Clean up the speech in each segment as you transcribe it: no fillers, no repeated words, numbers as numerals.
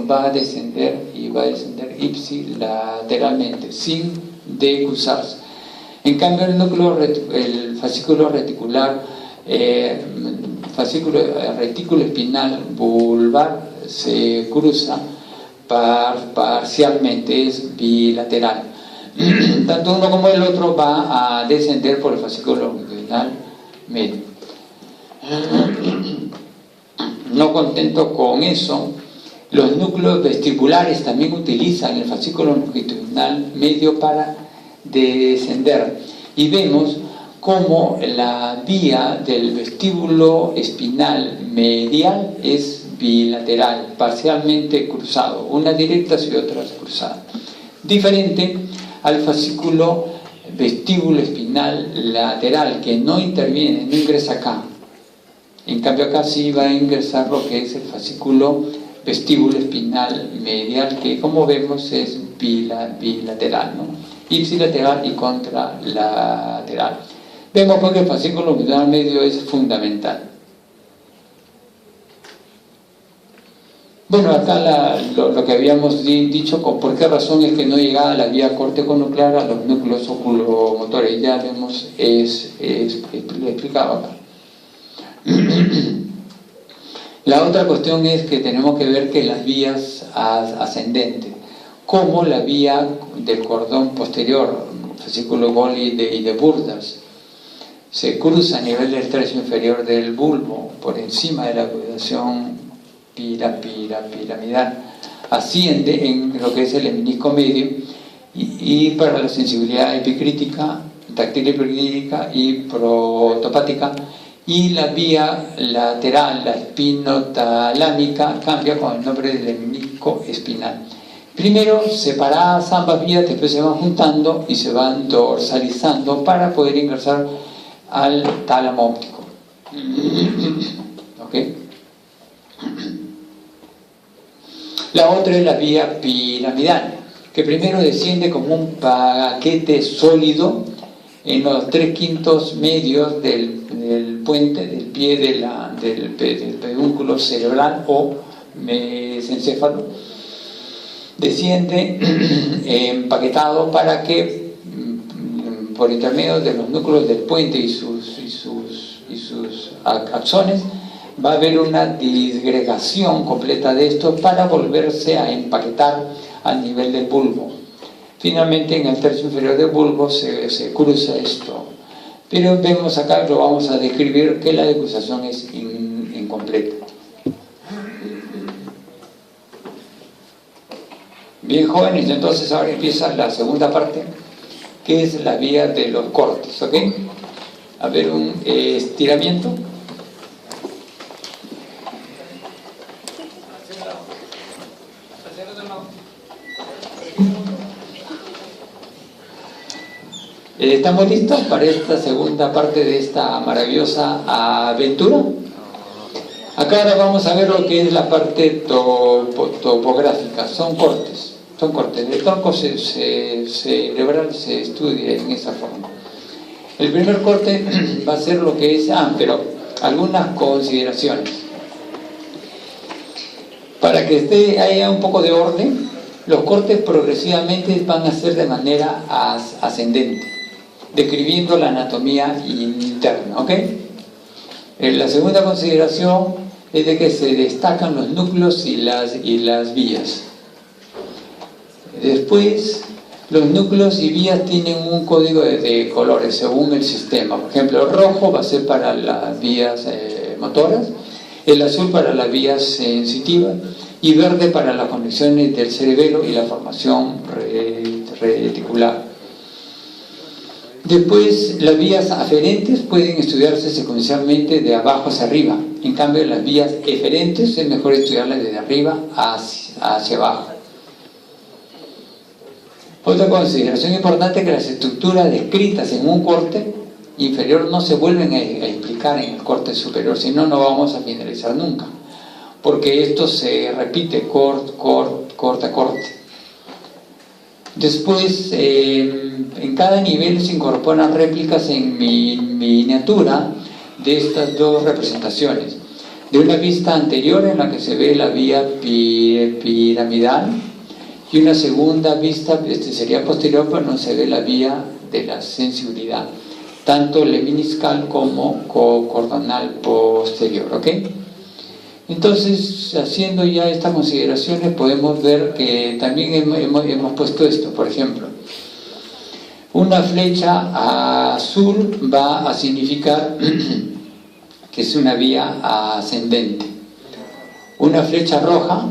va a descender y va a descender ipsilateralmente, sin decusarse. En cambio, el fascículo reticular, retículo espinal vulvar se cruza parcialmente, es bilateral. Tanto uno como el otro va a descender por el fascículo longitudinal medio. No contento con eso, los núcleos vestibulares también utilizan el fascículo longitudinal medio para descender, y vemos cómo la vía del vestíbulo espinal medial es bilateral, parcialmente cruzado, una directa y otra cruzada, diferente al fascículo vestíbulo espinal lateral, que no interviene, no ingresa acá. En cambio acá sí va a ingresar lo que es el fascículo vestíbulo espinal medial, que como vemos es bilateral, ¿no? Ipsilateral y contralateral. Vemos porque el fascículo longitudinal medio es fundamental. Bueno, acá lo que habíamos dicho, por qué razón es que no llegaba la vía córtico-nuclear a los núcleos oculomotores, ya lo hemos explicado acá. La otra cuestión es que tenemos que ver que las vías ascendentes, como la vía del cordón posterior, fascículo Golgi y de Burdach, se cruza a nivel del tercio inferior del bulbo, por encima de la coagulación piramidal, asciende en lo que es el menisco medio y para la sensibilidad epicrítica, táctil epicrítica y protopática, y la vía lateral, la espinotalámica, cambia con el nombre del menisco espinal. Primero separadas ambas vías, después se van juntando y se van dorsalizando para poder ingresar al tálamo óptico. ¿Ok? La otra es la vía piramidal, que primero desciende como un paquete sólido en los 3/5 medios del puente, del pie del pedúnculo cerebral o mesencéfalo. Desciende empaquetado para que por intermedio de los núcleos del puente y sus axones va a haber una disgregación completa de esto para volverse a empaquetar al nivel del bulbo. Finalmente en el tercio inferior del bulbo se cruza esto, pero vemos acá, lo vamos a describir, que la decruzación es incompleta. Bien, jóvenes, entonces ahora empieza la segunda parte, que es la vía de los cortes, ¿ok? A ver, un estiramiento. ¿Estamos listos para esta segunda parte de esta maravillosa aventura? Acá ahora vamos a ver lo que es la parte topográfica. Son cortes. El tronco cerebral se estudia en esa forma. El primer corte va a ser lo que es, pero algunas consideraciones. Para que haya un poco de orden, los cortes progresivamente van a ser de manera ascendente, describiendo la anatomía interna, ¿ok? La segunda consideración es de que se destacan los núcleos y las vías. Después, los núcleos y vías tienen un código de colores según el sistema. Por ejemplo, el rojo va a ser para las vías motoras, el azul para las vías sensitivas y verde para las conexiones del cerebelo y la formación reticular. Después, las vías aferentes pueden estudiarse secuencialmente de abajo hacia arriba. En cambio, las vías eferentes es mejor estudiarlas desde arriba hacia abajo. Otra consideración importante es que las estructuras descritas en un corte inferior no se vuelven a explicar en el corte superior, si no, no vamos a finalizar nunca, porque esto se repite corte a corte. Después, en cada nivel se incorporan réplicas en miniatura de estas dos representaciones. de una vista anterior en la que se ve la vía piramidal, y una segunda vista, sería posterior, pero no se ve la vía de la sensibilidad, tanto lemniscal como cordonal posterior, ¿ok? Entonces, haciendo ya estas consideraciones, podemos ver que también hemos puesto esto. Por ejemplo, una flecha azul va a significar que es una vía ascendente. Una flecha roja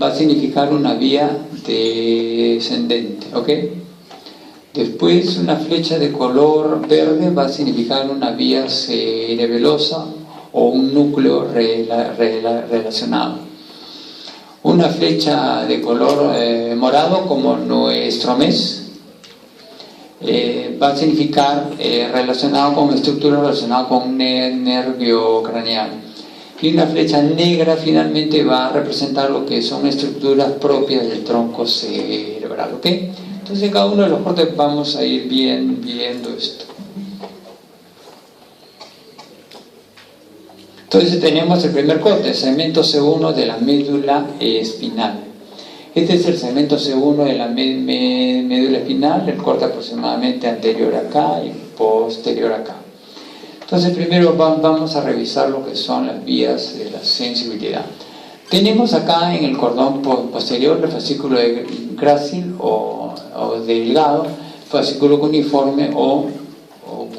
va a significar una vía descendente, ¿ok? Después, una flecha de color verde va a significar una vía cerebelosa o un núcleo relacionado. Una flecha de color morado, como nuestro mes, va a significar relacionado con estructura relacionada con nervio craneal. Y una flecha negra finalmente va a representar lo que son estructuras propias del tronco cerebral, ¿ok? Entonces, en cada uno de los cortes vamos a ir viendo esto. Entonces tenemos el primer corte, el segmento C1 de la médula espinal. Este es el segmento C1 de la médula espinal, el corte aproximadamente anterior acá y posterior acá. Entonces primero vamos a revisar lo que son las vías de la sensibilidad. Tenemos acá en el cordón posterior el fascículo grácil o delgado, fascículo cuneiforme o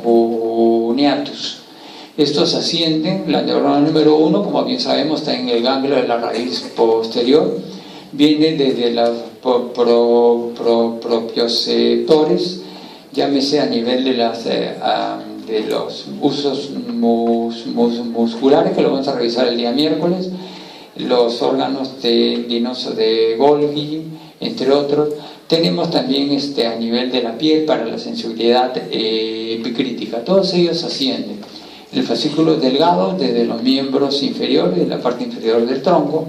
cuneatus. Estos ascienden, la neurona número 1, como bien sabemos, está en el ganglio de la raíz posterior, viene desde los propioceptores, llámese a nivel de los usos musculares, que lo vamos a revisar el día miércoles, los órganos tendinosos de Golgi, entre otros. Tenemos también a nivel de la piel para la sensibilidad epicrítica, todos ellos ascienden. El fascículo delgado desde los miembros inferiores, de la parte inferior del tronco,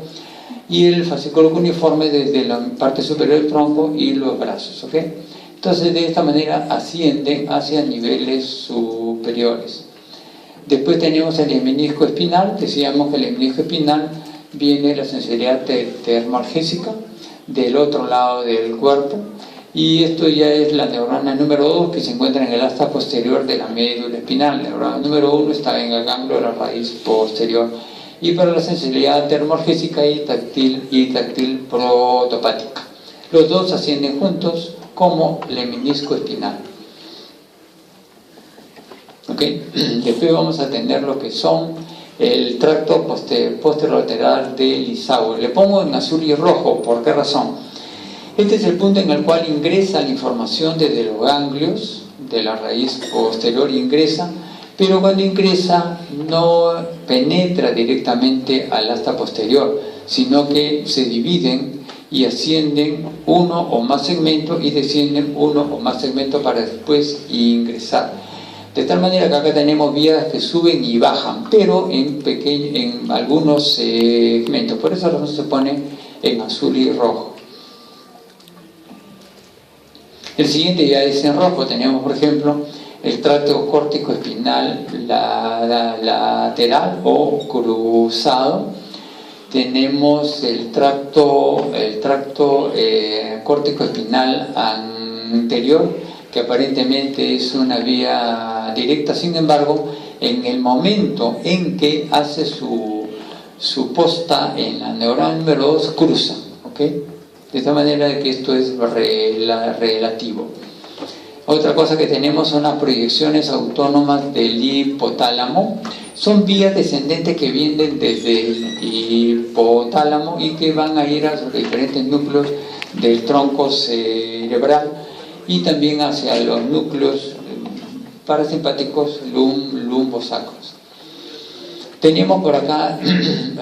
y el fascículo cuneiforme desde la parte superior del tronco y los brazos, ¿ok? Entonces, de esta manera ascienden hacia niveles superiores. Después tenemos el menisco espinal. Decíamos que el menisco espinal viene la sensibilidad termoalgésica del otro lado del cuerpo, y esto ya es la neurona número 2, que se encuentra en el asta posterior de la médula espinal. La neurona número 1 está en el ganglio de la raíz posterior, y para la sensibilidad termoalgésica y táctil protopática. Los dos ascienden juntos como el menisco espinal. ¿Okay? Después vamos a tener lo que son el tracto posterolateral de Lissauer. Le pongo en azul y rojo, ¿por qué razón? Este es el punto en el cual ingresa la información desde los ganglios de la raíz posterior, ingresa, pero cuando ingresa no penetra directamente al asta posterior, sino que se dividen y ascienden uno o más segmentos y descienden uno o más segmentos para después ingresar. De tal manera que acá tenemos vías que suben y bajan, pero en algunos segmentos. Por esa razón se pone en azul y rojo. El siguiente ya es en rojo. Tenemos, por ejemplo, el tracto córtico espinal lateral o cruzado. Tenemos el tracto córtico espinal anterior, que aparentemente es una vía directa. Sin embargo, en el momento en que hace su posta en la neurona número 2, cruza, ¿ok? De esta manera que esto es relativo. Otra cosa que tenemos son las proyecciones autónomas del hipotálamo. Son vías descendentes que vienen desde el hipotálamo y que van a ir a los diferentes núcleos del tronco cerebral y también hacia los núcleos parasimpáticos lumbosacros. Tenemos por acá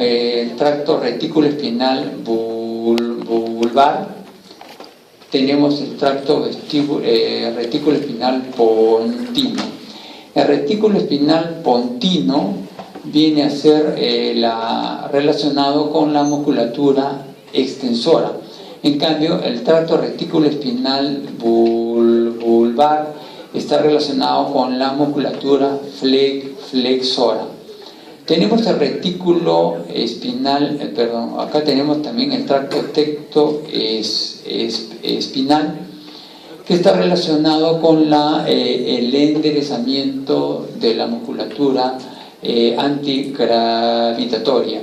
el tracto retículo espinal vulvar. Tenemos el tracto retículo espinal pontino. El retículo espinal pontino viene a ser relacionado con la musculatura extensora. En cambio, el tracto retículo espinal vulvar está relacionado con la musculatura flexora. Tenemos el retículo espinal, acá tenemos también el tracto espinal, que está relacionado con el enderezamiento de la musculatura antigravitatoria.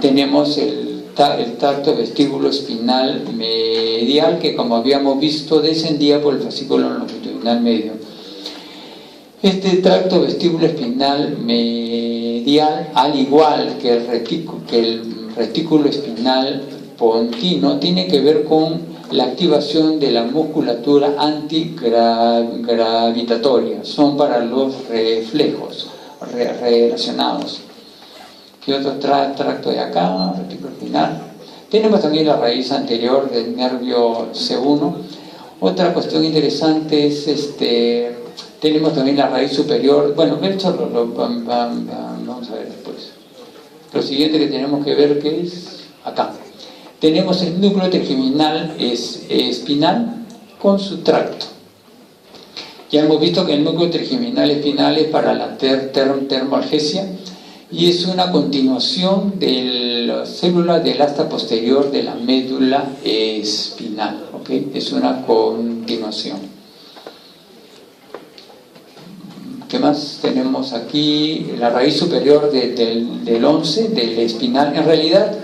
Tenemos el tracto vestíbulo espinal medial, que como habíamos visto descendía por el fascículo longitudinal medio. Este tracto vestíbulo espinal medial, al igual que el retículo espinal pontino, tiene que ver con la activación de la musculatura antigravitatoria. Son para los reflejos relacionados. ¿Qué otro tracto de acá? Retículo espinal. Tenemos también la raíz anterior del nervio C1. Otra cuestión interesante es tenemos también la raíz superior. Bueno, esto vamos a ver después. Lo siguiente que tenemos que ver, que es acá. Tenemos el núcleo trigeminal espinal con su tracto. Ya hemos visto que el núcleo trigeminal espinal es para la termoalgesia y es una continuación de la célula del asta posterior de la médula espinal. ¿Okay? Es una continuación. ¿Qué más tenemos aquí? La raíz superior del 11, del espinal. En realidad,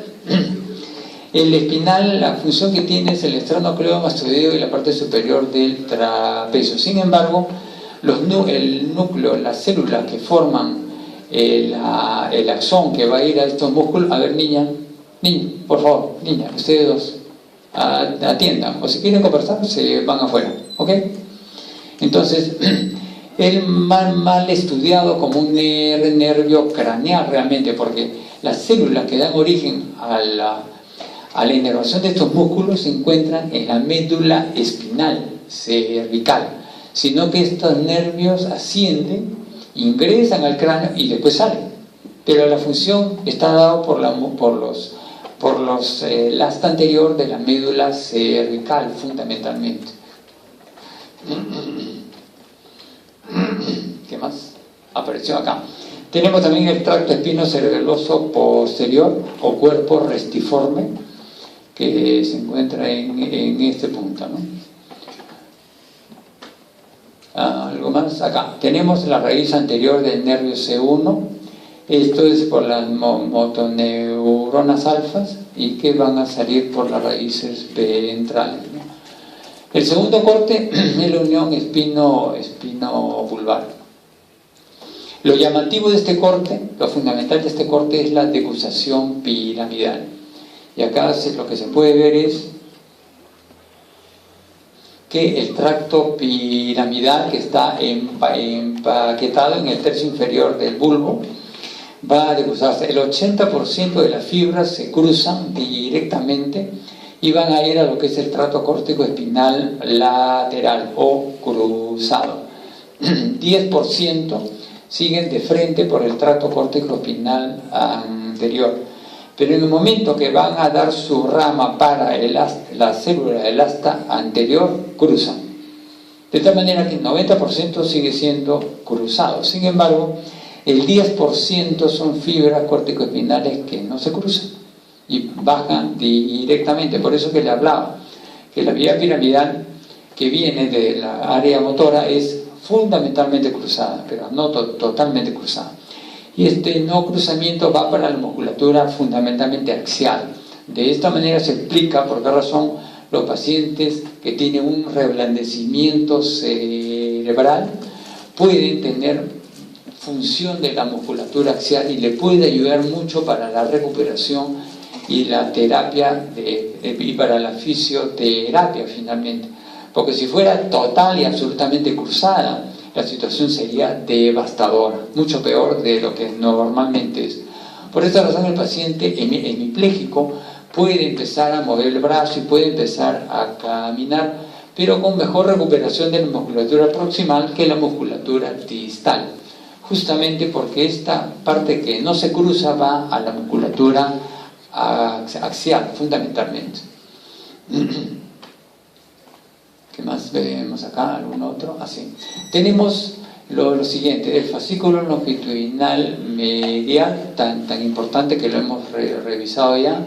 el espinal, la función que tiene es el esternocleidomastoideo y la parte superior del trapecio. Sin embargo, el núcleo, las células que forman el axón que va a ir a estos músculos. A ver, niña, por favor, niña, ustedes dos, atiendan. O si quieren conversar, se van afuera. ¿Ok? Entonces, el mal estudiado como un nervio craneal realmente, porque las células que dan origen a la inervación de estos músculos se encuentran en la médula espinal cervical, sino que estos nervios ascienden, ingresan al cráneo y después salen, pero la función está dada por el asta anterior de la médula cervical fundamentalmente. ¿Qué más? Apareció acá. Tenemos también el tracto espinocerebeloso posterior o cuerpo restiforme, que se encuentra en este punto, ¿no? Algo más acá. Tenemos la raíz anterior del nervio C1. Esto es por las motoneuronas alfas y que van a salir por las raíces ventrales, ¿no? El segundo corte es la unión espino-vulvar. Lo llamativo de este corte, lo fundamental de este corte es la decusación piramidal. Y acá lo que se puede ver es que el tracto piramidal, que está empaquetado en el tercio inferior del bulbo, va a decusarse. El 80% de las fibras se cruzan directamente y van a ir a lo que es el tracto córtico espinal lateral o cruzado. 10% siguen de frente por el tracto córtico espinal anterior. Pero en el momento que van a dar su rama para la célula del asta anterior, cruzan. De tal manera que el 90% sigue siendo cruzado. Sin embargo, el 10% son fibras corticoespinales que no se cruzan y bajan directamente. Por eso que le hablaba que la vía piramidal que viene de la área motora es fundamentalmente cruzada, pero no totalmente cruzada. Y este no cruzamiento va para la musculatura fundamentalmente axial. De esta manera se explica por qué razón los pacientes que tienen un reblandecimiento cerebral pueden tener función de la musculatura axial y le puede ayudar mucho para la recuperación y la terapia y para la fisioterapia finalmente. Porque si fuera total y absolutamente cruzada, la situación sería devastadora, mucho peor de lo que normalmente es. Por esta razón el paciente hemipléjico puede empezar a mover el brazo y puede empezar a caminar, pero con mejor recuperación de la musculatura proximal que la musculatura distal, justamente porque esta parte que no se cruza va a la musculatura axial fundamentalmente. ¿Qué más vemos acá? ¿Algún otro? Así. Tenemos lo siguiente, el fascículo longitudinal medial, tan importante que lo hemos revisado ya.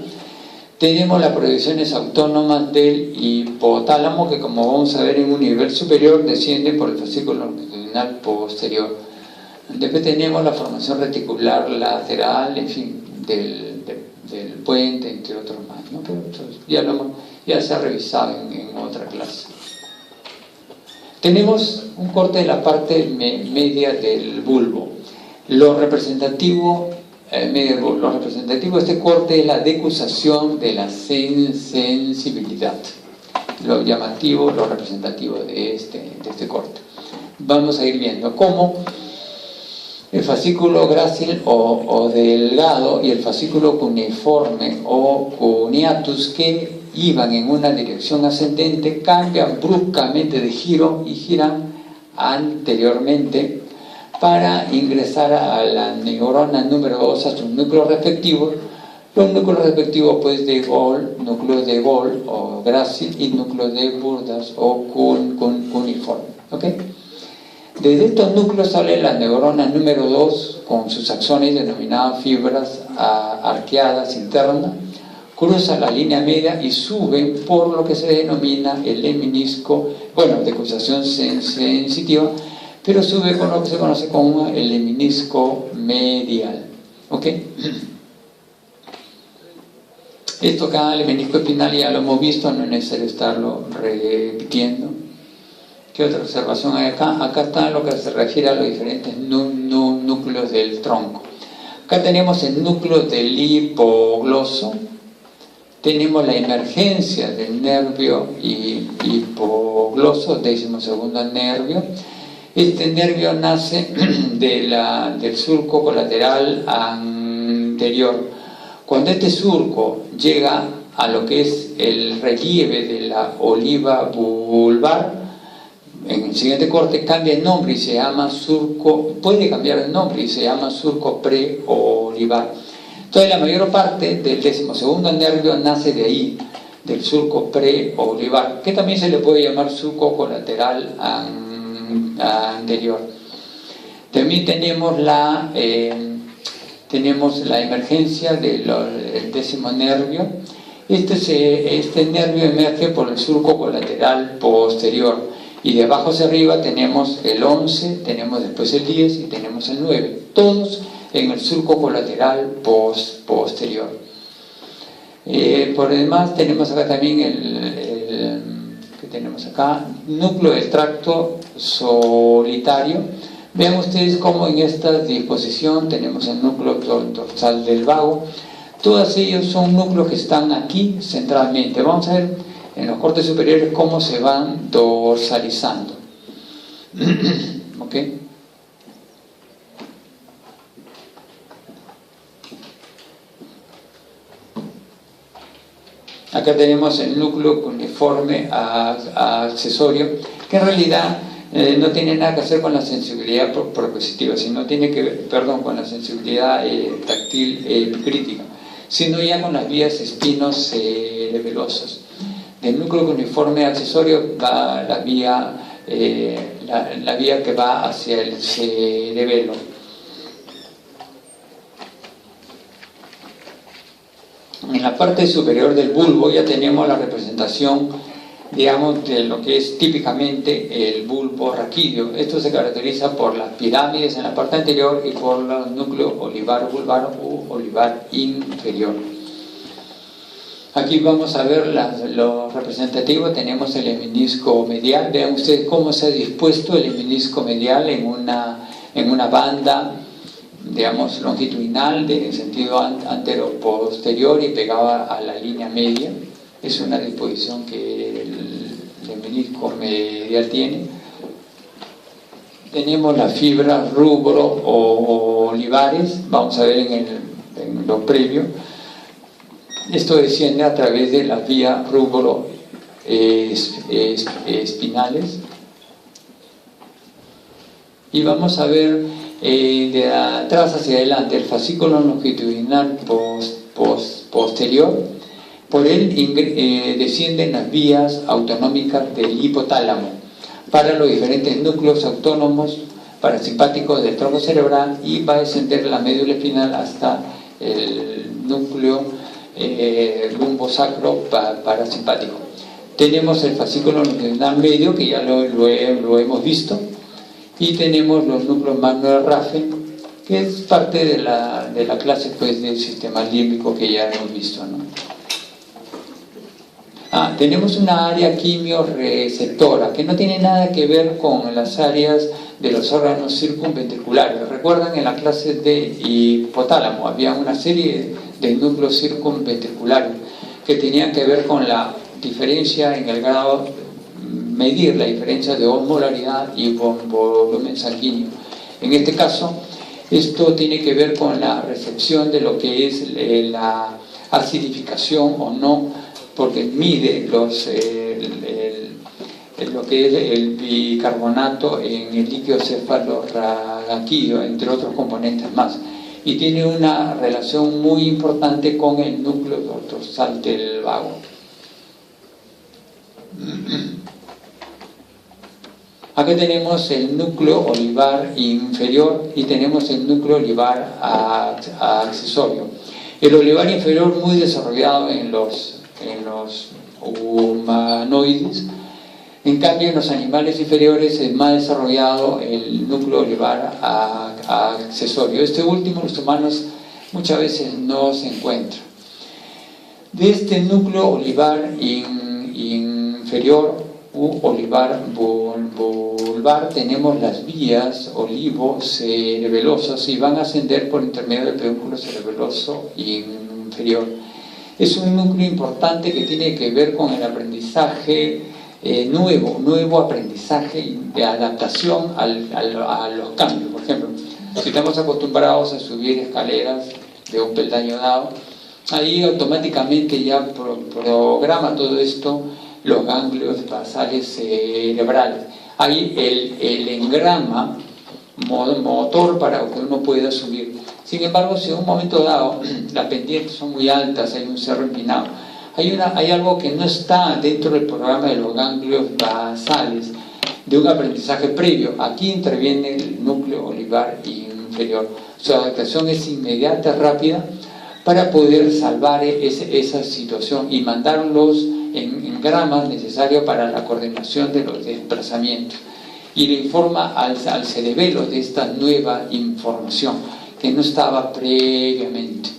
Tenemos las proyecciones autónomas del hipotálamo, que como vamos a ver en un nivel superior descienden por el fascículo longitudinal posterior. Después tenemos la formación reticular lateral, en fin, del puente, entre otros más, ¿no? Pero ya se ha revisado en otra clase. Tenemos un corte de la parte media del bulbo. Lo representativo de este corte es la decusación de la sensibilidad. Lo llamativo, lo representativo de este corte. Vamos a ir viendo cómo el fascículo grácil o delgado y el fascículo cuneiforme o cuneatus, que iban en una dirección ascendente, cambian bruscamente de giro y giran anteriormente para ingresar a la neurona número 2 a sus núcleos respectivos. Los núcleos respectivos pues de Gol, núcleo de Gol o grácil, y núcleo de Burdach o cuneiforme. ¿Okay? Desde estos núcleos sale la neurona número 2 con sus axones denominadas fibras arqueadas internas, cruza la línea media y sube por lo que se denomina el lemnisco, decusación sensitiva, pero sube con lo que se conoce como el lemnisco medial. ¿Ok? Esto acá, el menisco espinal, ya lo hemos visto, no es necesario estarlo repitiendo. ¿Qué otra observación hay acá? Acá está lo que se refiere a los diferentes núcleos del tronco. Acá tenemos el núcleo del hipogloso, tenemos la emergencia del nervio hipogloso, 12º nervio. Este nervio nace del surco colateral anterior. Cuando este surco llega a lo que es el relieve de la oliva vulvar, en el siguiente corte cambia el nombre y se llama surco, puede cambiar el nombre y se llama surco preolivar. Entonces la mayor parte del 12º nervio nace de ahí, del surco preolivar, que también se le puede llamar surco colateral anterior. También tenemos la emergencia del 10º nervio. Este nervio emerge por el surco colateral posterior, y de abajo hacia arriba tenemos el 11, tenemos después el 10 y tenemos el 9, todos en el surco colateral posterior. Por demás tenemos acá también ¿qué tenemos acá? Núcleo del tracto solitario. Vean ustedes cómo en esta disposición tenemos el núcleo dorsal del vago. Todos ellos son núcleos que están aquí centralmente. Vamos a ver en los cortes superiores cómo se van dorsalizando. ¿Ok? Acá tenemos el núcleo cuneiforme accesorio, que en realidad no tiene nada que hacer con la sensibilidad propositiva, sino tiene que ver, con la sensibilidad táctil epicrítica, sino ya con las vías espinocerebelosas. Del núcleo cuneiforme accesorio va la vía que va hacia el cerebelo. En la parte superior del bulbo ya tenemos la representación, digamos, de lo que es típicamente el bulbo raquídeo. Esto se caracteriza por las pirámides en la parte anterior y por los núcleos olivar vulvar u olivar inferior. Aquí vamos a ver lo representativo. Tenemos el menisco medial. Vean ustedes cómo se ha dispuesto el menisco medial en una banda, digamos, longitudinal, de sentido antero-posterior y pegada a la línea media. Es una disposición que el menisco medial tiene. Tenemos las fibras rubro o olivares. Vamos a ver en lo previo. Esto desciende a través de las vías rubro espinales. Y vamos a ver de atrás hacia adelante el fascículo longitudinal posterior. Por él descienden las vías autonómicas del hipotálamo para los diferentes núcleos autónomos parasimpático del tronco cerebral y va a descender la médula espinal hasta el núcleo lumbosacro parasimpático. Tenemos el fascículo longitudinal medio, que ya lo hemos visto, y tenemos los núcleos magno de Raffen, que es parte de la clase pues, del sistema límbico que ya hemos visto, ¿no? Tenemos una área quimioreceptora que no tiene nada que ver con las áreas de los órganos circunventriculares. Recuerdan en la clase de hipotálamo había una serie de núcleos circunventriculares que tenían que ver con la diferencia en el grado, medir la diferencia de osmolaridad y volumen sanguíneo. En este caso, esto tiene que ver con la recepción de lo que es la acidificación o no, porque mide lo que es el bicarbonato en el líquido cefalorraquídeo, entre otros componentes más. Y tiene una relación muy importante con el núcleo dorsal del vago. Acá tenemos el núcleo olivar inferior y tenemos el núcleo olivar accesorio. El olivar inferior muy desarrollado en los humanoides. En cambio, en los animales inferiores es más desarrollado el núcleo olivar accesorio. Este último, los humanos muchas veces no se encuentra. De este núcleo olivar inferior u olivar vulvar tenemos las vías olivo-cerebelosas y van a ascender por intermedio del pedúnculo cerebeloso inferior. Es un núcleo importante que tiene que ver con el aprendizaje nuevo aprendizaje de adaptación a los cambios. Por ejemplo, si estamos acostumbrados a subir escaleras de un peldaño dado, ahí automáticamente ya programa todo esto los ganglios basales cerebrales. Ahí el engrama motor para que uno pueda subir. Sin embargo, si en un momento dado las pendientes son muy altas, hay un cerro empinado, hay algo que no está dentro del programa de los ganglios basales de un aprendizaje previo. Aquí interviene el núcleo olivar inferior. Su adaptación es inmediata, rápida, para poder salvar esa situación y mandarlos en gramas necesarios para la coordinación de los desplazamientos. Y le informa al cerebelo de esta nueva información que no estaba previamente.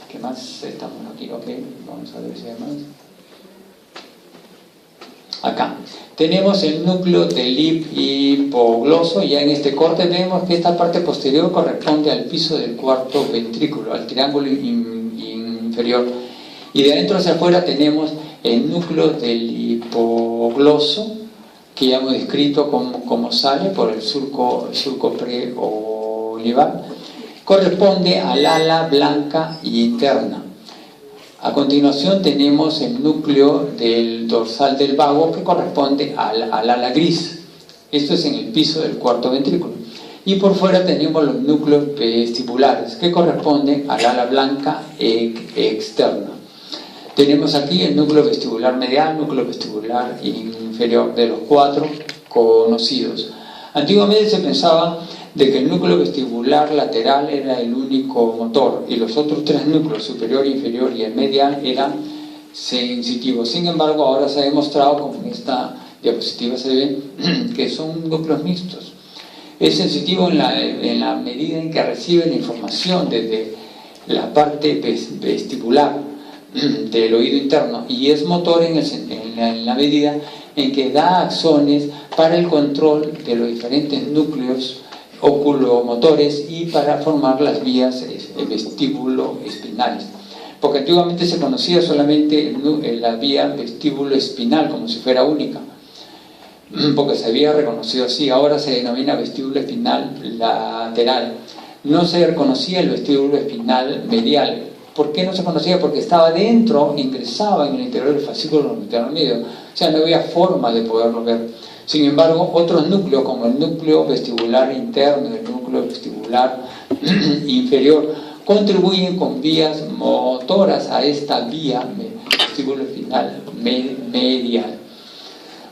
¿Qué más? Estamos aquí, ok. Vamos a ver si hay más. Acá tenemos el núcleo del hipogloso. Ya en este corte vemos que esta parte posterior corresponde al piso del cuarto ventrículo, al triángulo inferior. Y de adentro hacia afuera tenemos el núcleo del hipogloso, que ya hemos descrito cómo sale por el surco preolivar. Corresponde al ala blanca interna. A continuación tenemos el núcleo del dorsal del vago, que corresponde al ala gris. Esto es en el piso del cuarto ventrículo. Y por fuera tenemos los núcleos vestibulares, que corresponden al ala blanca externa. Tenemos aquí el núcleo vestibular medial, núcleo vestibular inferior, de los 4 conocidos. Antiguamente se pensaba de que el núcleo vestibular lateral era el único motor y los otros 3 núcleos, superior, inferior y el medial, eran sensitivos. Sin embargo, ahora se ha demostrado, como en esta diapositiva se ve, que son núcleos mixtos. Es sensitivo en la medida en que recibe la información desde la parte vestibular del oído interno, y es motor en la medida en que da axones para el control de los diferentes núcleos oculomotores y para formar las vías vestíbulo-espinales. Porque antiguamente se conocía solamente la vía vestíbulo-espinal como si fuera única, porque se había reconocido así. Ahora se denomina vestíbulo espinal lateral. No se reconocía el vestíbulo espinal medial. ¿Por qué no se conocía? Porque estaba dentro, ingresaba en el interior del fascículo longitudinal medio. O sea, no había forma de poderlo ver. Sin embargo, otros núcleos, como el núcleo vestibular interno y el núcleo vestibular inferior, contribuyen con vías motoras a esta vía vestíbulo espinal medial.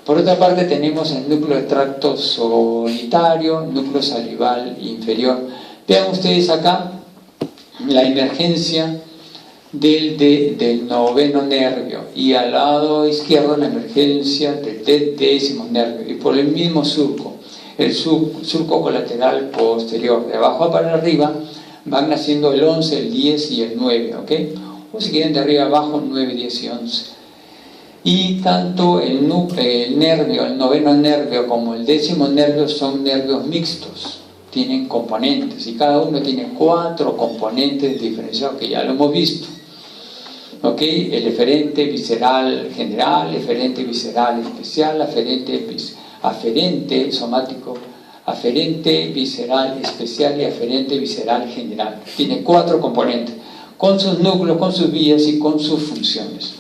Por otra parte tenemos el núcleo de tracto solitario, núcleo salival inferior. Vean ustedes acá la emergencia del noveno nervio y al lado izquierdo la emergencia del décimo nervio y por el mismo surco, el surco colateral posterior, de abajo para arriba van naciendo el 11, el 10 y el 9, ¿ok? O si quieren de arriba abajo 9, 10 y 11. Y tanto el nervio, el noveno nervio como el décimo nervio son nervios mixtos, tienen componentes y cada uno tiene 4 componentes diferenciados que ya lo hemos visto. ¿Ok? El eferente visceral general, eferente visceral especial, aferente somático, aferente visceral especial y aferente visceral general. Tiene 4 componentes, con sus núcleos, con sus vías y con sus funciones.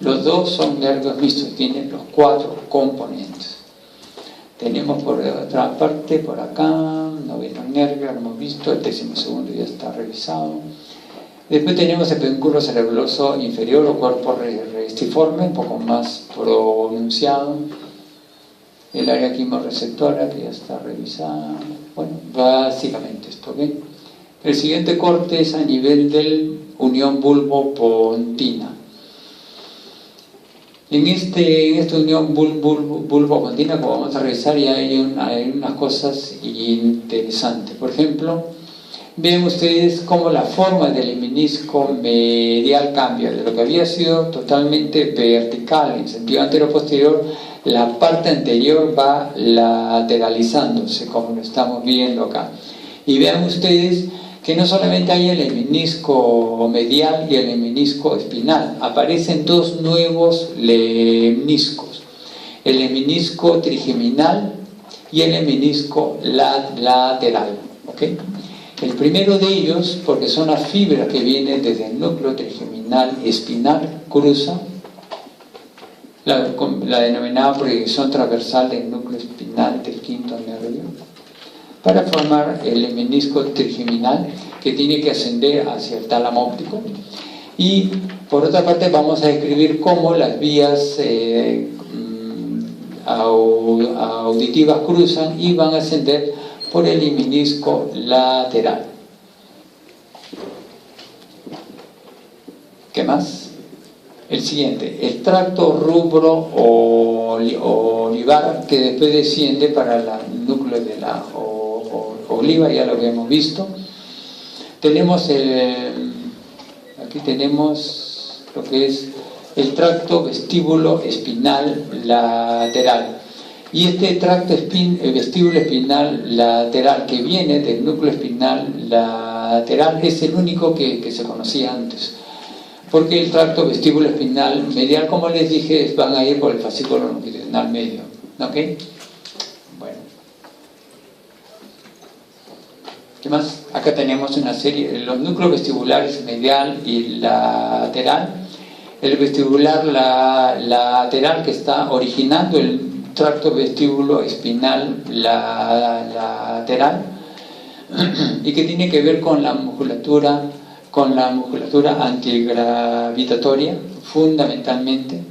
Los dos son nervios mixtos, tienen los 4 componentes. Tenemos por otra parte, por acá, noveno nervio, lo hemos visto, el 12º ya está revisado. Después tenemos el pedúnculo cerebeloso inferior o cuerpo restiforme, un poco más pronunciado. El área quimorreceptora que ya está revisada. Bueno, básicamente esto, ¿ok? El siguiente corte es a nivel del unión bulbo-pontina. En esta unión bulbo-pontina, como vamos a revisar, ya hay unas cosas interesantes. Por ejemplo, ven ustedes cómo la forma del menisco medial cambia. De lo que había sido totalmente vertical en sentido anterior-posterior, la parte anterior va lateralizándose, como lo estamos viendo acá. Y vean ustedes que no solamente hay el menisco medial y el menisco espinal, aparecen 2 nuevos meniscos, el menisco trigeminal y el menisco lateral, ¿ok? El primero de ellos, porque son las fibras que vienen desde el núcleo trigeminal espinal, cruza la denominada proyección transversal del núcleo espinal del 5º nervio para formar el menisco trigeminal que tiene que ascender hacia el tálamo óptico. Y por otra parte vamos a describir cómo las vías auditivas cruzan y van a ascender por el menisco lateral. ¿Qué más? El siguiente, el tracto rubro olivar que después desciende para el núcleo de la oliva, ya lo habíamos visto. Tenemos aquí tenemos lo que es el tracto vestíbulo espinal lateral. Y este tracto vestíbulo espinal lateral que viene del núcleo espinal lateral es el único que se conocía antes. Porque el tracto vestíbulo espinal medial, como les dije, van a ir por el fascículo longitudinal medio. ¿Ok? Bueno. ¿Qué más? Acá tenemos una serie, los núcleos vestibulares medial y lateral. El vestibular lateral que está originando el tracto vestíbulo espinal lateral y que tiene que ver con la musculatura antigravitatoria, fundamentalmente.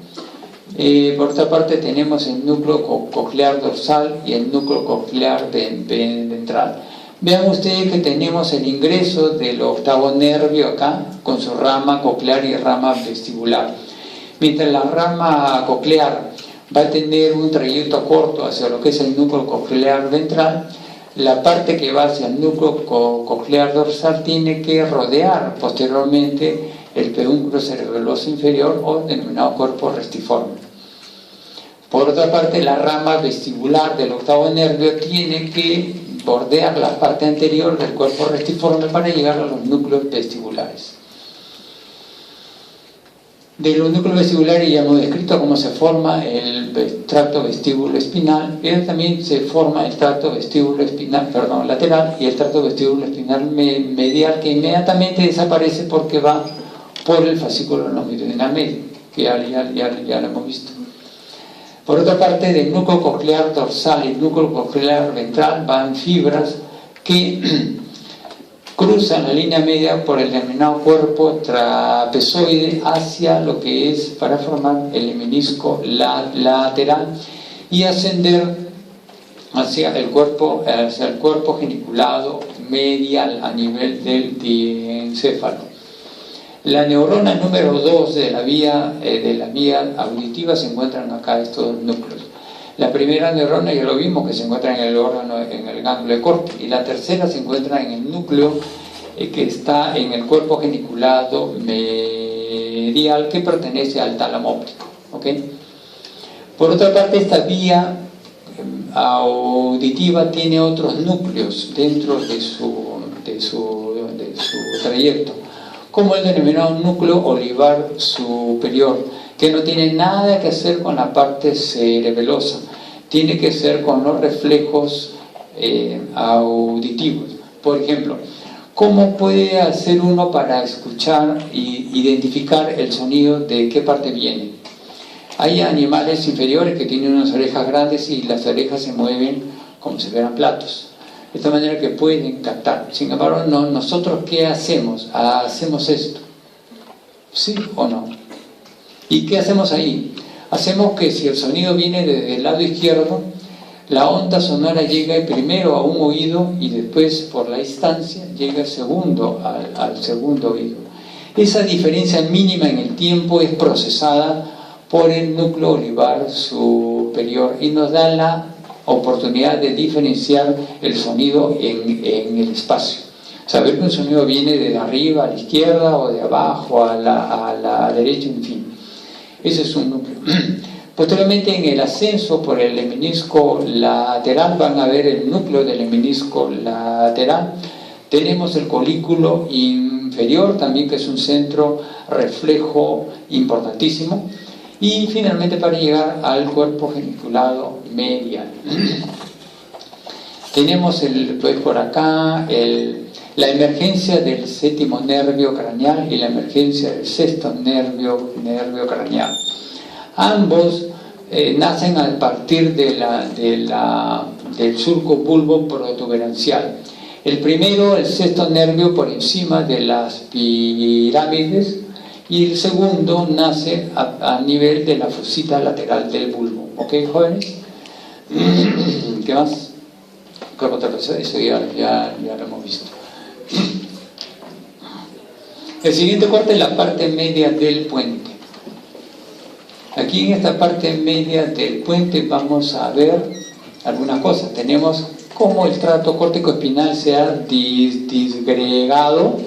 Por otra parte tenemos el núcleo coclear dorsal y el núcleo coclear ventral. Vean ustedes que tenemos el ingreso del 8º nervio acá, con su rama coclear y rama vestibular. Mientras la rama coclear va a tener un trayecto corto hacia lo que es el núcleo coclear ventral, la parte que va hacia el núcleo coclear dorsal tiene que rodear posteriormente el pedúnculo cerebeloso inferior o denominado cuerpo restiforme. Por otra parte, la rama vestibular del 8º nervio tiene que bordear la parte anterior del cuerpo restiforme para llegar a los núcleos vestibulares. De los núcleos vestibulares ya hemos descrito cómo se forma el tracto vestíbulo espinal, pero también se forma el tracto vestíbulo espinal, lateral, y el tracto vestíbulo espinal medial, que inmediatamente desaparece porque va por el fascículo longitudinal medio, que ya lo hemos visto. Por otra parte, del núcleo coclear dorsal y el núcleo coclear ventral van fibras que cruzan la línea media por el denominado cuerpo trapezoide hacia lo que es para formar el menisco lateral, y ascender hacia el cuerpo geniculado medial a nivel del diencéfalo. La neurona número 2 de la vía auditiva se encuentran acá estos núcleos. La primera neurona ya lo vimos que se encuentra en el órgano, en el ganglio de Corti, y la tercera se encuentra en el núcleo que está en el cuerpo geniculado medial que pertenece al tálamo óptico. ¿Okay? Por otra parte, esta vía auditiva tiene otros núcleos dentro de su trayecto, como el denominado núcleo olivar superior, que no tiene nada que hacer con la parte cerebelosa, tiene que ver con los reflejos auditivos. Por ejemplo, ¿cómo puede hacer uno para escuchar e identificar el sonido de qué parte viene? Hay animales inferiores que tienen unas orejas grandes y las orejas se mueven como si fueran platos. De esta manera que pueden captar. Sin embargo, nosotros ¿qué hacemos? Hacemos esto. ¿Sí o no? ¿Y qué hacemos ahí? Hacemos que si el sonido viene desde el lado izquierdo, la onda sonora llega primero a un oído y después por la distancia llega al segundo oído. Esa diferencia mínima en el tiempo es procesada por el núcleo olivar superior y nos da la oportunidad de diferenciar el sonido en el espacio. Saber que un sonido viene de arriba a la izquierda o de abajo a la derecha, en fin. Ese es un núcleo. Posteriormente, en el ascenso por el lemnisco lateral, van a ver el núcleo del lemnisco lateral. Tenemos el colículo inferior también, que es un centro reflejo importantísimo. Y finalmente para llegar al cuerpo geniculado medial. Tenemos pues por acá la emergencia del séptimo nervio craneal y la emergencia del sexto nervio craneal. Ambos nacen a partir del surco bulbo protuberancial. El primero, el sexto nervio, por encima de las pirámides, y el segundo nace a nivel de la fosita lateral del bulbo. ¿Ok, jóvenes? ¿Qué más? Eso ya lo hemos visto. El siguiente corte es la parte media del puente. Aquí en esta parte media del puente vamos a ver algunas cosas. Tenemos cómo el tracto córtico espinal se ha disgregado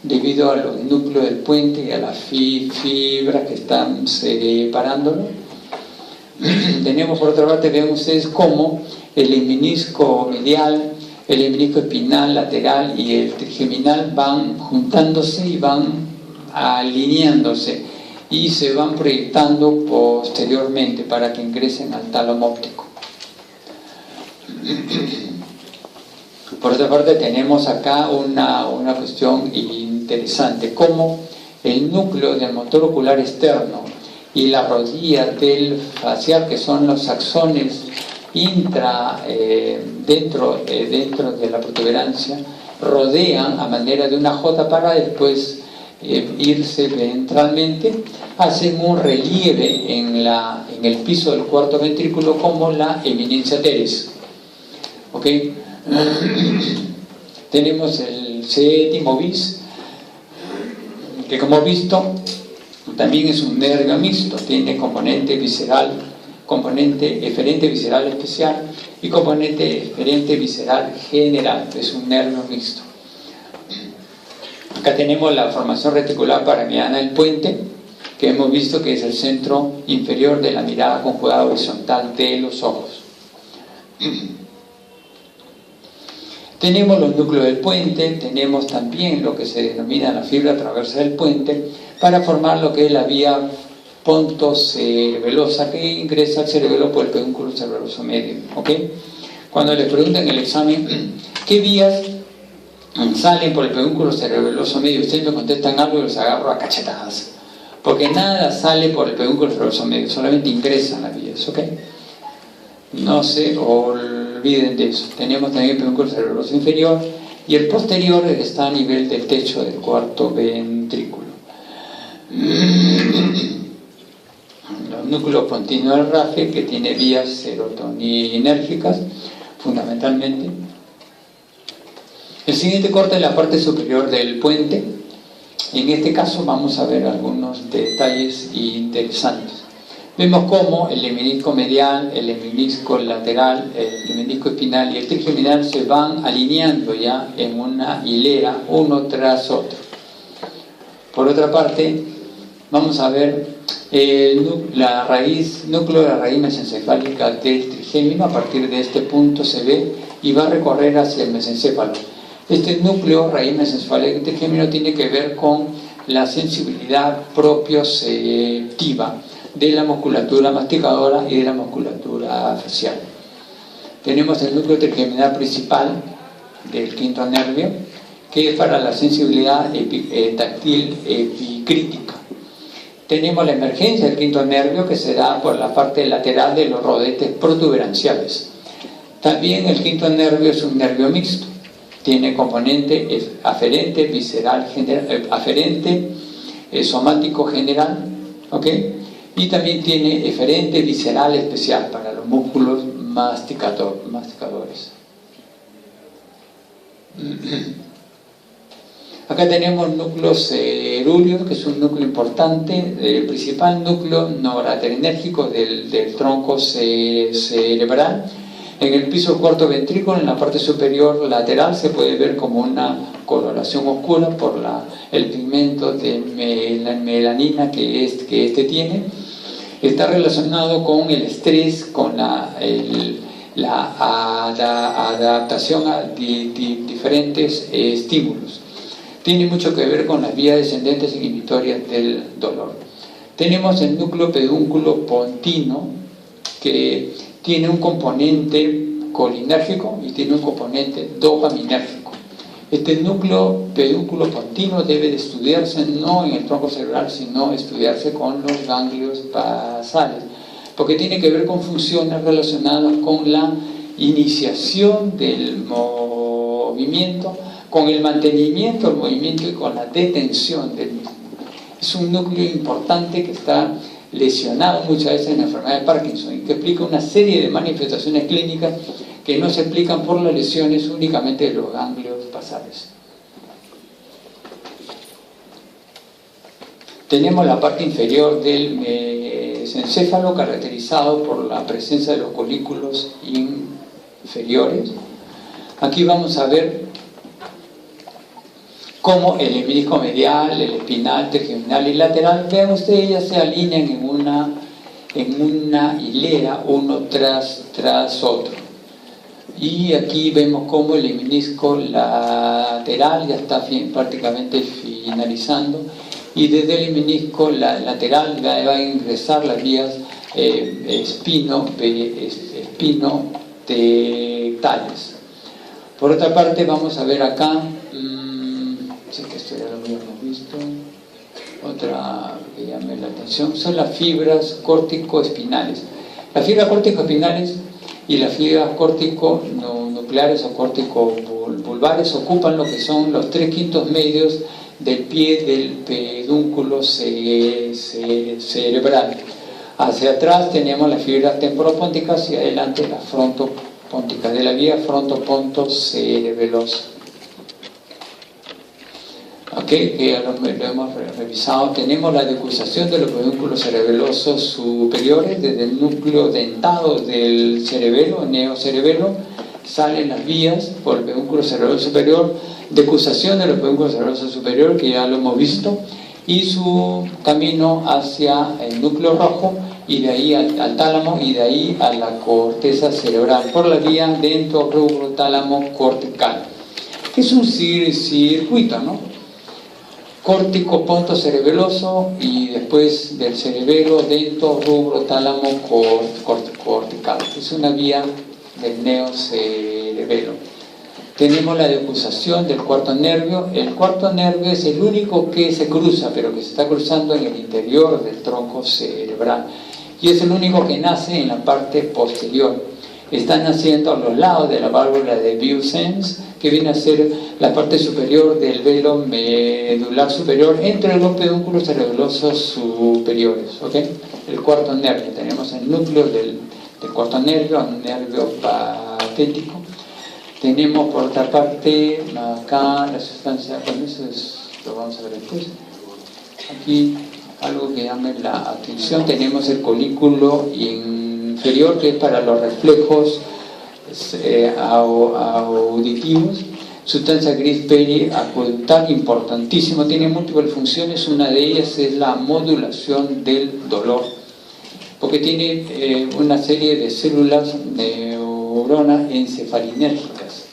debido a los núcleos del puente y a las fibras que están separándolo. Tenemos por otra parte, vean ustedes cómo el lemnisco medial, el lemnisco espinal lateral y el trigeminal van juntándose y van alineándose y se van proyectando posteriormente para que ingresen al tálamo óptico. Por otra parte, tenemos acá una cuestión interesante, como el núcleo del motor ocular externo y la rodilla del facial, que son los axones dentro de la protuberancia, rodean a manera de una J para después irse ventralmente, hacen un relieve en el piso del cuarto ventrículo como la eminencia teres. ¿Ok? Tenemos el séptimo bis, que como visto también es un nervio mixto, tiene componente visceral, componente eferente visceral especial y componente eferente visceral general. Es un nervio mixto. Acá tenemos la formación reticular paramiana del puente, que hemos visto que es el centro inferior de la mirada conjugada horizontal de los ojos. Tenemos los núcleos del puente, tenemos también lo que se denomina la fibra transversa del puente, para formar lo que es la vía pontocerebelosa que ingresa al cerebelo por el pedúnculo cerebeloso medio. ¿Ok? Cuando les preguntan en el examen qué vías salen por el pedúnculo cerebeloso medio, ustedes me contestan algo y los agarro a cachetadas, porque nada sale por el pedúnculo cerebeloso medio, solamente ingresan las vías. ¿Ok? No se olviden de eso. Tenemos también el pedúnculo cerebeloso inferior y el posterior está a nivel del techo del cuarto ventrículo. Los núcleo pontino del RAFE, que tiene vías serotoninérgicas, fundamentalmente. El siguiente corte es la parte superior del puente. En este caso vamos a ver algunos detalles interesantes. Vemos cómo el lemnisco medial, el lemnisco lateral, el lemnisco espinal y el trigeminal se van alineando ya en una hilera, uno tras otro. Por otra parte, vamos a ver la raíz, núcleo de la raíz mesencefálica del trigémino. A partir de este punto se ve y va a recorrer hacia el mesencéfalo. Este núcleo, raíz mesencefálica del trigémino, tiene que ver con la sensibilidad propioceptiva de la musculatura masticadora y de la musculatura facial. Tenemos el núcleo trigeminal principal del quinto nervio, que es para la sensibilidad táctil epicrítica. Tenemos la emergencia del quinto nervio, que se da por la parte lateral de los rodetes protuberanciales. También el quinto nervio es un nervio mixto. Tiene componente aferente, visceral, aferente, somático general, ¿ok? Y también tiene eferente visceral especial para los músculos masticadores. Acá tenemos núcleos cerúleos, que es un núcleo importante, el principal núcleo noradrenérgico del tronco cerebral. En el piso corto ventrículo, en la parte superior lateral, se puede ver como una coloración oscura por el pigmento de melanina que este tiene. Está relacionado con el estrés, con la adaptación a diferentes estímulos. Tiene mucho que ver con las vías descendentes inhibitorias del dolor. Tenemos el núcleo pedúnculo pontino, que tiene un componente colinérgico y tiene un componente dopaminérgico. Este núcleo pedúnculo pontino debe de estudiarse no en el tronco cerebral, sino estudiarse con los ganglios basales, porque tiene que ver con funciones relacionadas con la iniciación del movimiento, con el mantenimiento del movimiento y con la detención del mismo. Es un núcleo importante que está lesionado muchas veces en la enfermedad de Parkinson y que explica una serie de manifestaciones clínicas que no se explican por las lesiones únicamente de los ganglios basales. Tenemos la parte inferior del mesencéfalo, caracterizado por la presencia de los colículos inferiores. Aquí vamos a ver cómo el lemnisco medial, el espinal, trigeminal y lateral, vean ustedes, ya se alinean en una hilera, uno tras otro. Y aquí vemos cómo el lemnisco lateral ya está prácticamente finalizando, y desde el lemnisco lateral va a ingresar las vías espinotectales. Por otra parte, vamos a ver acá, sé que esto ya lo habíamos visto, otra que llame la atención, son las fibras córtico-espinales. Las fibras córtico-espinales y las fibras córtico-nucleares o córtico-vulvares ocupan lo que son los 3/5 medios del pie del pedúnculo cerebral. Hacia atrás tenemos las fibras temporopónticas y adelante las frontopónticas, de la vía frontopontocerebelosa. Que ya lo hemos revisado. Tenemos la decusación de los pedúnculos cerebelosos superiores desde el núcleo dentado del cerebelo, neocerebelo, salen las vías por el pedúnculo cerebeloso superior, decusación de los pedúnculos cerebelosos superior, que ya lo hemos visto, y su camino hacia el núcleo rojo, y de ahí al tálamo, y de ahí a la corteza cerebral por la vía dentro rubro tálamo cortical, que es un circuito, ¿no? Córtico ponto cerebeloso, y después del cerebelo dentro rubro tálamo cortical. Es una vía del neocerebelo. Tenemos la decusación del cuarto nervio. El cuarto nervio es el único que se cruza, pero que se está cruzando en el interior del tronco cerebral, y es el único que nace en la parte posterior. Está naciendo a los lados de la válvula de Vieussens, que viene a ser la parte superior del velo medular superior entre los pedúnculos cerebelosos superiores. superiores, ¿ok? El cuarto nervio, tenemos el núcleo del cuarto nervio, un nervio patético. Tenemos por otra parte acá la sustancia, bueno, eso lo vamos a ver después. Aquí algo que llame la atención, tenemos el colículo inferior, que es para los reflejos auditivos. Sustancia gris periacueductal, importantísimo, tiene múltiples funciones. Una de ellas es la modulación del dolor, porque tiene una serie de células neuronas encefalinérgicas.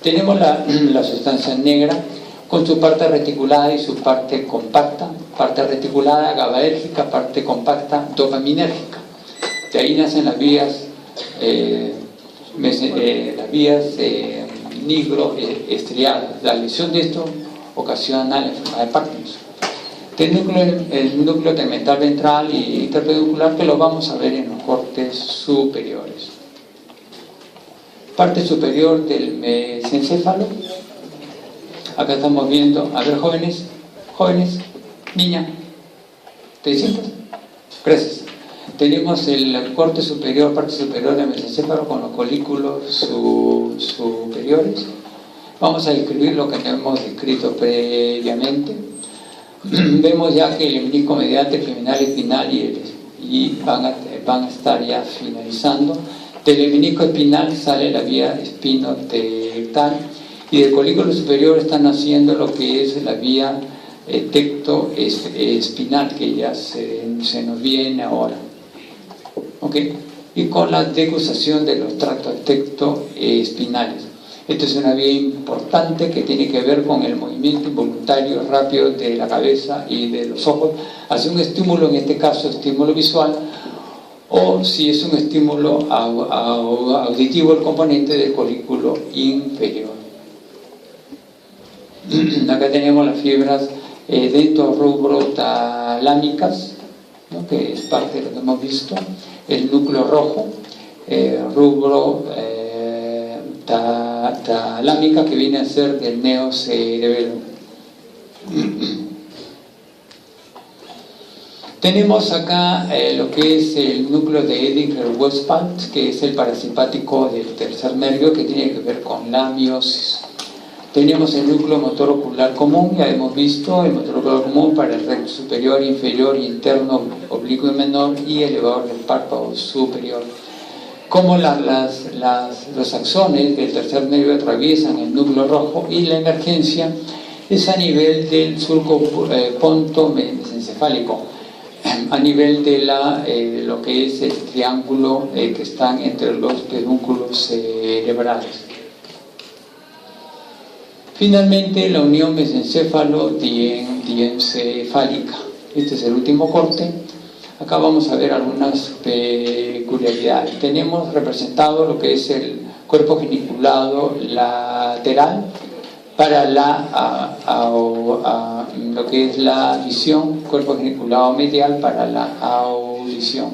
Tenemos la sustancia negra con su parte reticulada y su parte compacta. Parte reticulada GABAérgica, parte compacta dopaminérgica. De ahí nacen las vías nigroestriadas. La lesión de esto ocasiona la enfermedad de Parkinson. El núcleo tegmental ventral y interpeduncular, que lo vamos a ver en los cortes superiores. Parte superior del mesencéfalo. Acá estamos viendo, a ver, jóvenes, niña, ¿te sientas? Gracias. Tenemos el corte superior, parte superior del mesencéfalo con los colículos superiores. Vamos a describir lo que hemos descrito previamente. Vemos ya que el menisco medial, terminal espinal y van a estar ya finalizando. Del menisco espinal sale la vía espinotectal y del colículo superior están haciendo lo que es la vía tectoespinal, que ya se nos viene ahora. ¿Okay? Y con la decusación de los tractos tectoespinales. Esta es una vía importante que tiene que ver con el movimiento involuntario rápido de la cabeza y de los ojos hacia un estímulo, en este caso estímulo visual, o si es un estímulo auditivo, el componente del colículo inferior. Acá tenemos las fibras dentorubrotalámicas, ¿no?, que es parte de lo que hemos visto. El núcleo rojo, rubro talámica, que viene a ser del neocerebelo. Tenemos acá lo que es el núcleo de Edinger-Westphal, que es el parasimpático del tercer nervio, que tiene que ver con la miosis. Tenemos el núcleo motor ocular común, ya hemos visto el motor ocular común para el recto superior, inferior, interno, oblicuo y menor, y elevador del párpado superior. Como los axones del tercer nervio atraviesan el núcleo rojo, y la emergencia es a nivel del surco pontomesencefálico, a nivel de lo que es el triángulo que están entre los pedúnculos cerebrales. Finalmente, la unión mesencéfalo-diencefálica. Este es el último corte. Acá vamos a ver algunas peculiaridades. Tenemos representado lo que es el cuerpo geniculado lateral para lo que es la visión, cuerpo geniculado medial para la audición.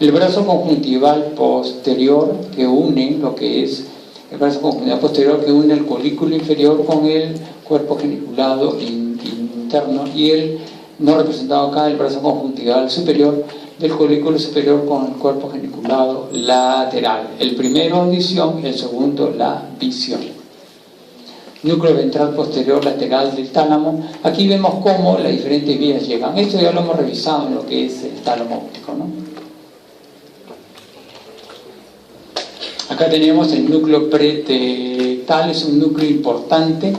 El brazo conjuntival posterior, que une lo que es el brazo conjuntival posterior, que une el colículo inferior con el cuerpo geniculado interno, y el no representado acá, el brazo conjuntival superior del colículo superior con el cuerpo geniculado lateral. El primero, audición; el segundo, la visión. Núcleo ventral posterior lateral del tálamo. Aquí vemos cómo las diferentes vías llegan. Esto ya lo hemos revisado en lo que es el tálamo óptico, ¿no? Acá tenemos el núcleo pretectal, es un núcleo importante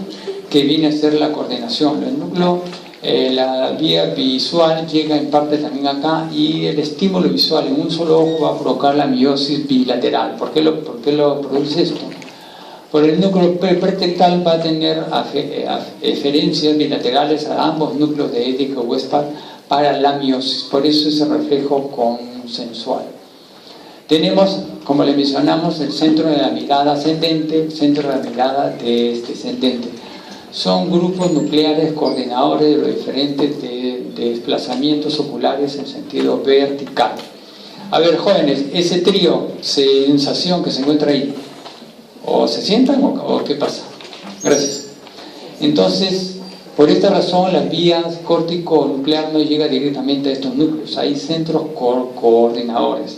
que viene a ser la coordinación. El núcleo, la vía visual llega en parte también acá, y el estímulo visual en un solo ojo va a provocar la miosis bilateral. ¿Por qué lo produce esto? Por el núcleo pretectal va a tener eferencias bilaterales a ambos núcleos de Edinger-Westphal para la miosis, por eso ese reflejo consensual. Tenemos, como le mencionamos, el centro de la mirada ascendente, el centro de la mirada descendente. Son grupos nucleares coordinadores de los diferentes desplazamientos oculares en sentido vertical. A ver, jóvenes, ese trío, sensación que se encuentra ahí, ¿o se sientan o qué pasa? Gracias. Entonces, Por esta razón, las vías córtico-nuclear no llegan directamente a estos núcleos, hay centros coordinadores.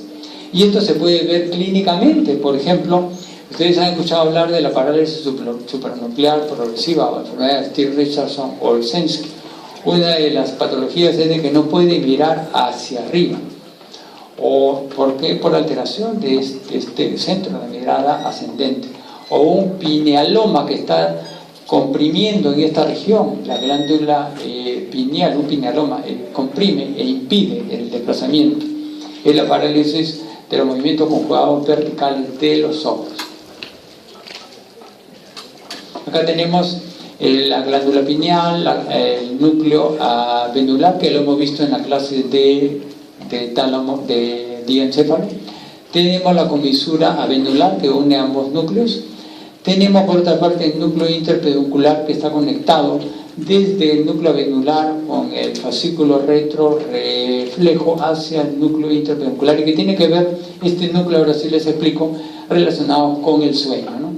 Y esto se puede ver clínicamente. Por ejemplo, ustedes han escuchado hablar de la parálisis supranuclear progresiva o enfermedad de Steve-Richardson-Olszewski. Una de las patologías es de que no puede mirar hacia arriba. ¿O por qué? Por alteración de este centro de mirada ascendente. O un pinealoma que está comprimiendo en esta región, la glándula pineal, un pinealoma, comprime e impide el desplazamiento. Es la parálisis de los movimientos conjugados verticales de los ojos. Acá tenemos la glándula pineal, el núcleo vendular, que lo hemos visto en la clase de tálamo, de diencéfalo. Tenemos la comisura avendular que une ambos núcleos. Tenemos por otra parte el núcleo interpeduncular que está conectado desde el núcleo avendular con el fascículo retroreflejo hacia el núcleo interpeduncular, y que tiene que ver este núcleo, ahora sí les explico, relacionado con el sueño, ¿no?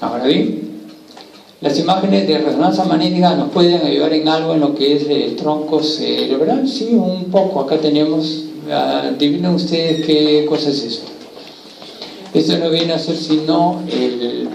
Ahora bien, las imágenes de resonancia magnética nos pueden ayudar en algo en lo que es el tronco cerebral. Sí, un poco. Acá tenemos, adivinen ustedes qué cosa es eso. Esto no viene a ser sino el